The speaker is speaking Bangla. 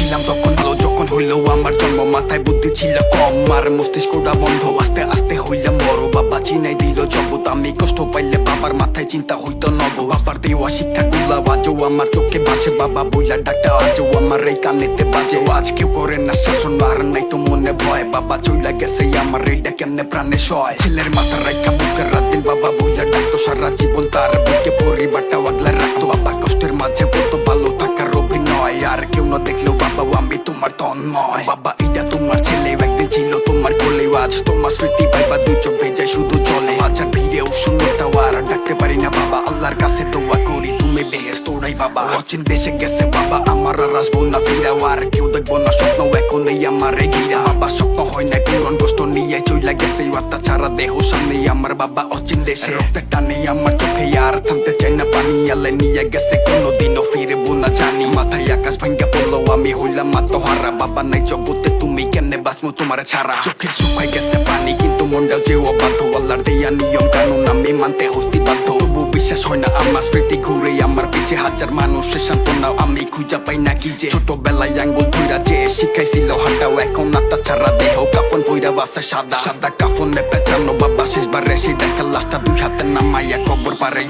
ছিলাম তখন ভালো, যখন হইলো আমার জন্ম মাথায় বুদ্ধি ছিল কম, আর মস্তিষ্কটা বন্ধ। আস্তে আস্তে হইলাম বড়, বাবা চিনাই দিল জগৎ। আমি কষ্ট পাইলে বাবার মাথায় চিন্তা হইতো নব। বাবার দেওয়া শিক্ষা গুলা আজও আমার চোখে ভাসে, বাবা বইলা ডাক্তার আজও আমার এই কানেতে বাজে। আজ কেউ করে না শাসন, আর নাই তো মনে ভয়, বাবা চইলা গেছে আমার এইটা কেমনে প্রাণে সয়। ছেলের মাথা রাখা বুকের রাত দিন বাবা বইলা ডাকতো, সারা জীবন তার বুকে পরিবারটা আগলা রাখতো। বাবা কষ্টের মাঝে বলতো ভালো থাকার অভিনয়, আর কেউ না দেখলেও বাবা আমি তোমার তন্ময়। বাবা এটা তোমার ছেলে, একদিন ছিল তোমার কোলে, আজ তোমার স্মৃতি ভাইবা দুই চোখ ভেজে শুধু চলে। বাচ্চার ভিড়েও শূন্যতা আর ডাকতে পারি না বাবা, আল্লাহর কাছে দোয়া করি তুমি বেহেশত ওরাই বাবা। অচিন দেশে গেছে বাবা আমার, আর আসবো না ফিরাও, আর কেউ দেখবো না স্বপ্ন এখন এই আমার ঘিরা। বাবা স্বপ্ন হয় না পুরন কষ্ট নিয়ে চইলা গেছে, আত্মা ছাড়া দেহ সামনে আমার বাবা অচিন দেশে। রক্তের টানে আমার চোখে আর থামতে চাই না পানি, আল্লাহ নিয়ে গেছে কোনোদিনও ফিরবো না জানি। মাথায় আকাশ ভাঙ্গা পড়লো আমি হইলাম আত্মহারা, বাবা নাই জগতে তুমি কেমনে বাঁচবো তোমার ছাড়া। চোখে শুকাই গেছে পানি কিন্তু মনটাও যে অবাধ্য, আল্লাহর দেয়া নিয়ম কানুন আমি মানতে হস্তি বাধ্য। তবু বিশ্বাস হয় না আমার স্মৃতি ঘুরে আমার পিছে, হাজার মানুষের সান্ত্বনা আমি খুঁজা পাই না কি যে। ছোটবেলায় আঙ্গুল ধইরা যে শিখাইছিল হাঁটাও, এখন আত্মা ছাড়া দেহ কাফন পইরা বাসে সাদা সাদা কাফনে পেঁচানো। বাবা শেষবার রেসি দেখা লাশটা দুই হাতে নামাইয়া কবর পারে।